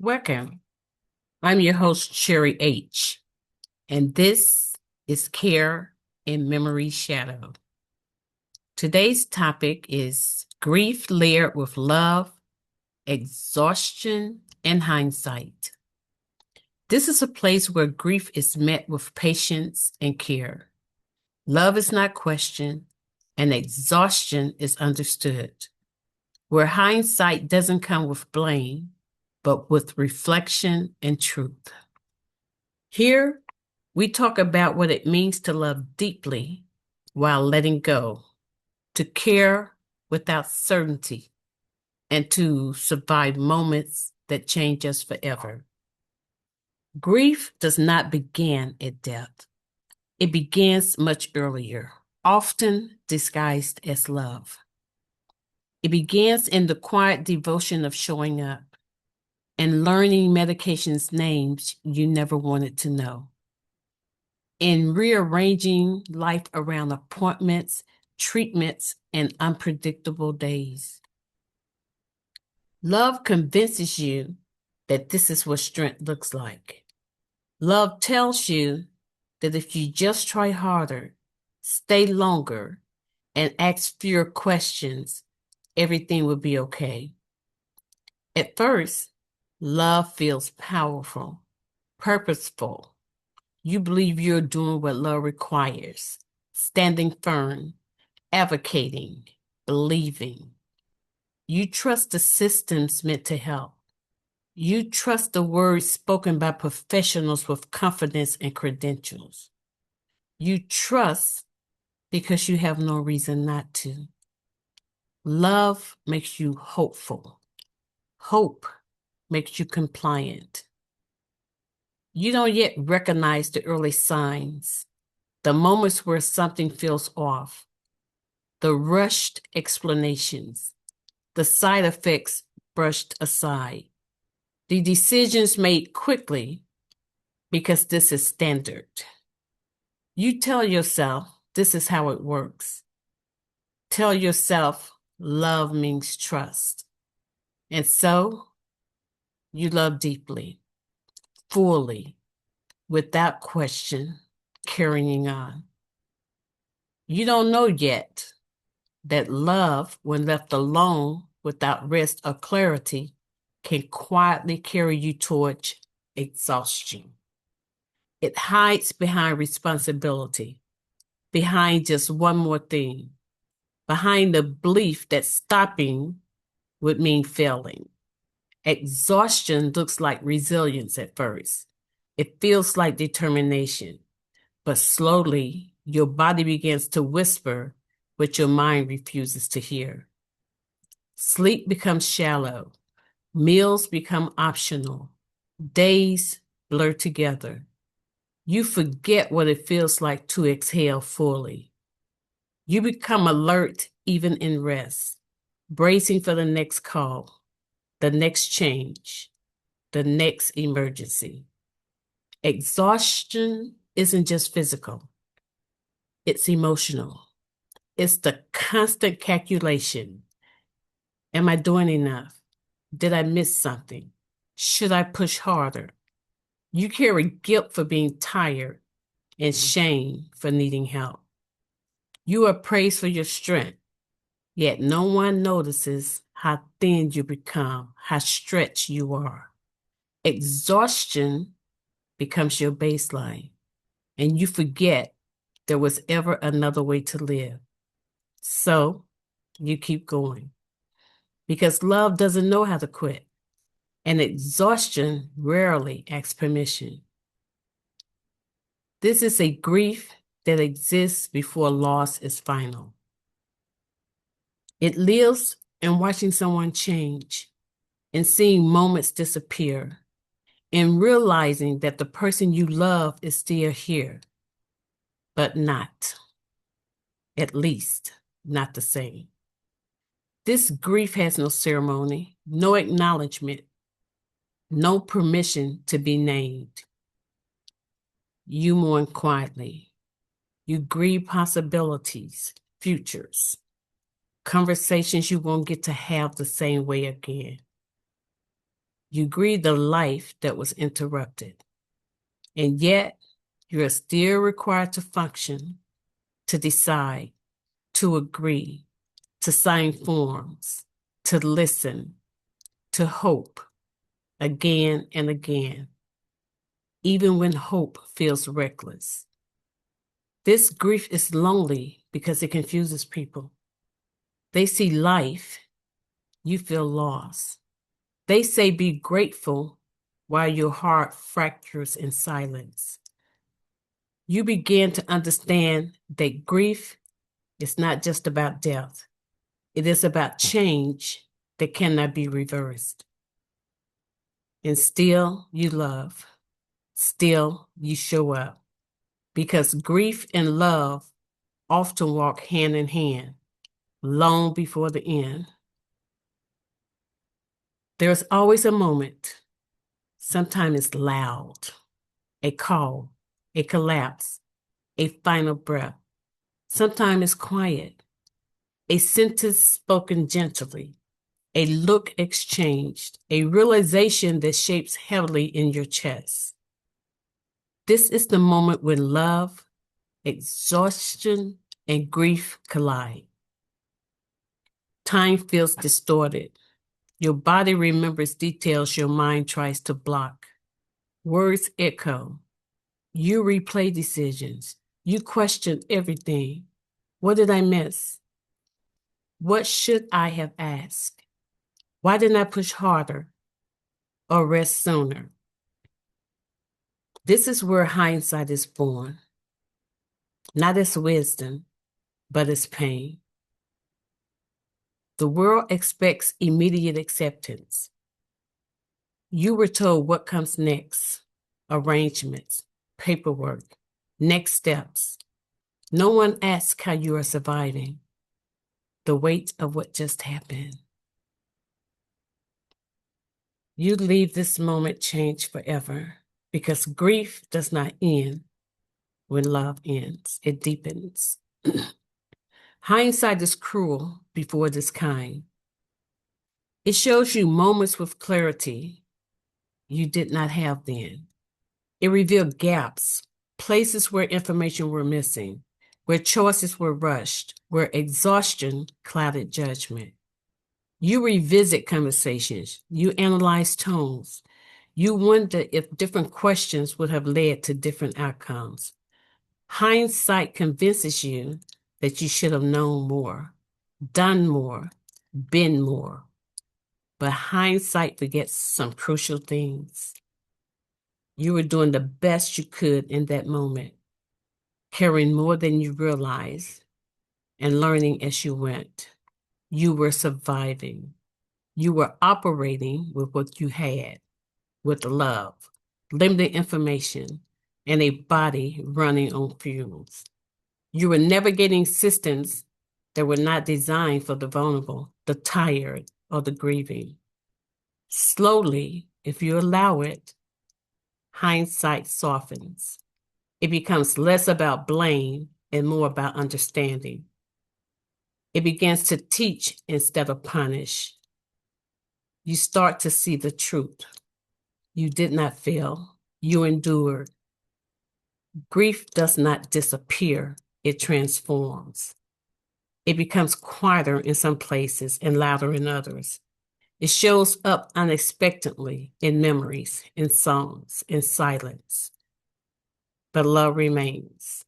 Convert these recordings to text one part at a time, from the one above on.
Welcome. I'm your host, Sherry H., and this is Care in Memory Shadow. Today's topic is grief layered with love, exhaustion, and hindsight. This is a place where grief is met with patience and care. Love is not questioned, and exhaustion is understood. Where hindsight doesn't come with blame, but with reflection and truth. Here, we talk about what it means to love deeply while letting go, to care without certainty, and to survive moments that change us forever. Grief does not begin at death. It begins much earlier, often disguised as love. It begins in the quiet devotion of showing up and learning medications' names you never wanted to know, in rearranging life around appointments, treatments, and unpredictable days. Love convinces you that this is what strength looks like. Love tells you that if you just try harder, stay longer, and ask fewer questions, everything will be okay. At first, love feels powerful, purposeful. You believe you're doing what love requires, standing firm, advocating, believing. You trust the systems meant to help. You trust the words spoken by professionals with confidence and credentials. You trust because you have no reason not to. Love makes you hopeful. Hope makes you compliant. You don't yet recognize the early signs, the moments where something feels off, the rushed explanations, the side effects brushed aside, the decisions made quickly because this is standard. You tell yourself this is how it works. Tell yourself love means trust. And so you love deeply, fully, without question, carrying on. You don't know yet that love, when left alone without rest or clarity, can quietly carry you towards exhaustion. It hides behind responsibility, behind just one more thing, behind the belief that stopping would mean failing. Exhaustion looks like resilience at first. It feels like determination, but slowly your body begins to whisper what your mind refuses to hear. Sleep becomes shallow. Meals become optional. Days blur together. You forget what it feels like to exhale fully. You become alert even in rest, bracing for the next call, the next change, the next emergency. Exhaustion isn't just physical, it's emotional. It's the constant calculation. Am I doing enough? Did I miss something? Should I push harder? You carry guilt for being tired and shame for needing help. You are praised for your strength, yet no one notices how thin you become, how stretched you are. Exhaustion becomes your baseline, and you forget there was ever another way to live. So you keep going because love doesn't know how to quit, and exhaustion rarely asks permission. This is a grief that exists before loss is final. It lives in watching someone change, in seeing moments disappear, in realizing that the person you love is still here, but not, at least, not the same. This grief has no ceremony, no acknowledgement, no permission to be named. You mourn quietly. You grieve possibilities, futures, conversations you won't get to have the same way again. You grieve the life that was interrupted. And yet, you are still required to function, to decide, to agree, to sign forms, to listen, to hope again and again, even when hope feels reckless. This grief is lonely because it confuses people. They see life, you feel lost. They say be grateful while your heart fractures in silence. You begin to understand that grief is not just about death. It is about change that cannot be reversed. And still you love. Still you show up. Because grief and love often walk hand in hand, long before the end. There's always a moment. Sometimes it's loud, a call, a collapse, a final breath. Sometimes it's quiet, a sentence spoken gently, a look exchanged, a realization that shapes heavily in your chest. This is the moment when love, exhaustion, and grief collide. Time feels distorted. Your body remembers details your mind tries to block. Words echo. You replay decisions. You question everything. What did I miss? What should I have asked? Why didn't I push harder or rest sooner? This is where hindsight is born, not as wisdom, but as pain. The world expects immediate acceptance. You were told what comes next, arrangements, paperwork, next steps. No one asks how you are surviving, the weight of what just happened. You leave this moment changed forever because grief does not end when love ends. It deepens. Hindsight is cruel before it is kind. It shows you moments with clarity you did not have then. It revealed gaps, places where information were missing, where choices were rushed, where exhaustion clouded judgment. You revisit conversations, you analyze tones, you wonder if different questions would have led to different outcomes. Hindsight convinces you that you should have known more, done more, been more. But hindsight forgets some crucial things. You were doing the best you could in that moment, caring more than you realized and learning as you went. You were surviving. You were operating with what you had, with love, limited information, and a body running on fumes. You were navigating systems that were not designed for the vulnerable, the tired, or the grieving. Slowly, if you allow it, hindsight softens. It becomes less about blame and more about understanding. It begins to teach instead of punish. You start to see the truth. You did not fail. You endured. Grief does not disappear. It transforms. It becomes quieter in some places and louder in others. It shows up unexpectedly in memories, in songs, in silence. But love remains.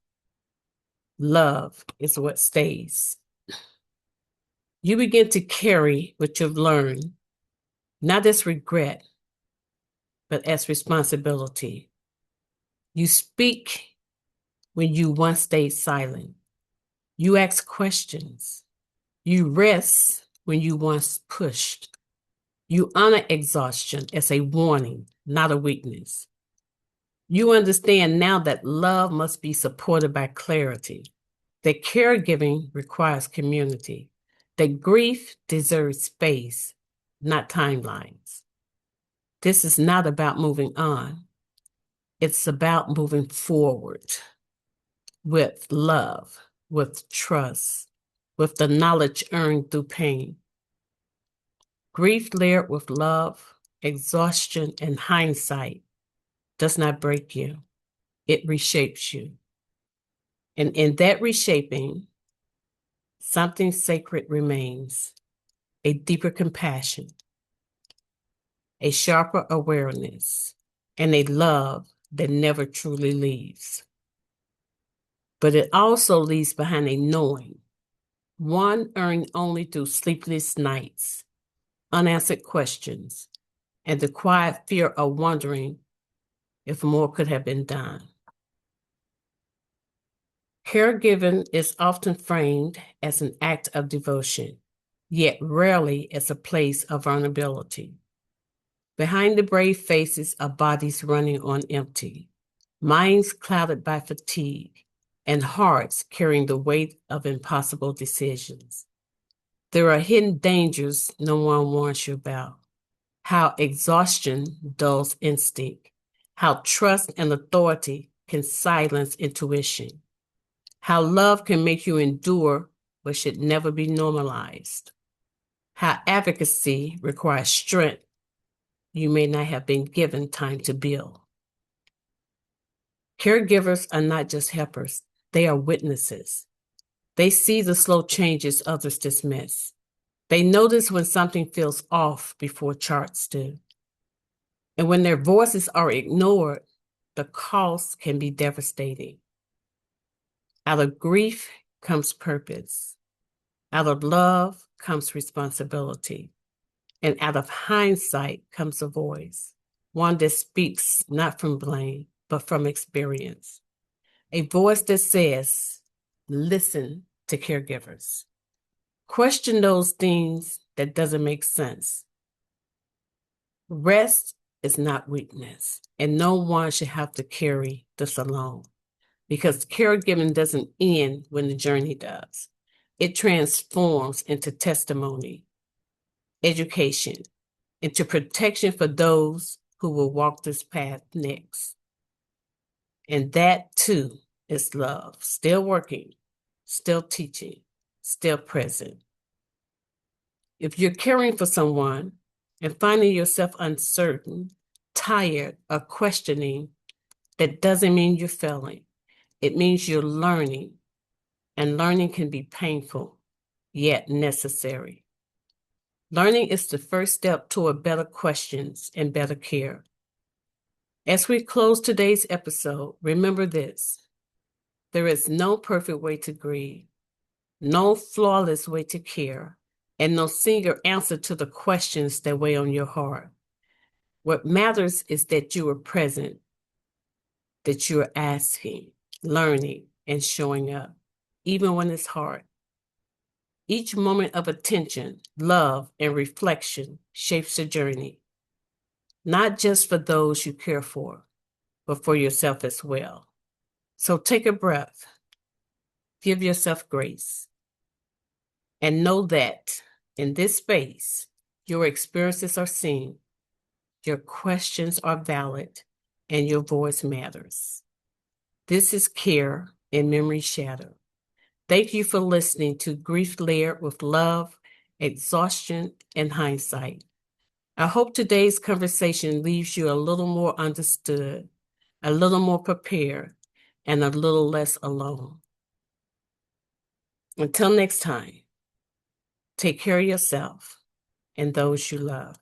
Love is what stays. You begin to carry what you've learned, not as regret, but as responsibility. You speak when you once stayed silent. You ask questions. You rest when you once pushed. You honor exhaustion as a warning, not a weakness. You understand now that love must be supported by clarity, that caregiving requires community, that grief deserves space, not timelines. This is not about moving on. It's about moving forward with love, with trust, with the knowledge earned through pain. Grief layered with love exhaustion, and hindsight does not break you. It reshapes you. And in that reshaping, something sacred remains, a deeper compassion, a sharper awareness, and a love that never truly leaves. But it also leaves behind a knowing, one earned only through sleepless nights, unanswered questions, and the quiet fear of wondering if more could have been done. Caregiving is often framed as an act of devotion, yet rarely as a place of vulnerability. Behind the brave faces are bodies running on empty, minds clouded by fatigue, and hearts carrying the weight of impossible decisions. There are hidden dangers no one warns you about. How exhaustion dulls instinct, how trust and authority can silence intuition, how love can make you endure what should never be normalized, how advocacy requires strength you may not have been given time to build. Caregivers are not just helpers, they are witnesses. They see the slow changes others dismiss. They notice when something feels off before charts do. And when their voices are ignored, the cost can be devastating. Out of grief comes purpose. Out of love comes responsibility. And out of hindsight comes a voice, one that speaks not from blame, but from experience. A voice that says, listen to caregivers. Question those things that doesn't make sense. Rest is not weakness, and no one should have to carry this alone, because caregiving doesn't end when the journey does. It transforms into testimony, education, into protection for those who will walk this path next. And that too is love, still working, still teaching, still present. If you're caring for someone and finding yourself uncertain, tired, or questioning, that doesn't mean you're failing. It means you're learning, and learning can be painful, yet necessary. Learning is the first step toward better questions and better care. As we close today's episode, remember this. There is no perfect way to grieve, no flawless way to care, and no single answer to the questions that weigh on your heart. What matters is that you are present, that you are asking, learning, and showing up, even when it's hard. Each moment of attention, love, and reflection shapes the journey, not just for those you care for, but for yourself as well. So take a breath, give yourself grace, and know that in this space, your experiences are seen, your questions are valid, and your voice matters. This is Care in Memory Shadow. Thank you for listening to Grief Layered with Love, Exhaustion, and Hindsight. I hope today's conversation leaves you a little more understood, a little more prepared, and a little less alone. Until next time, take care of yourself and those you love.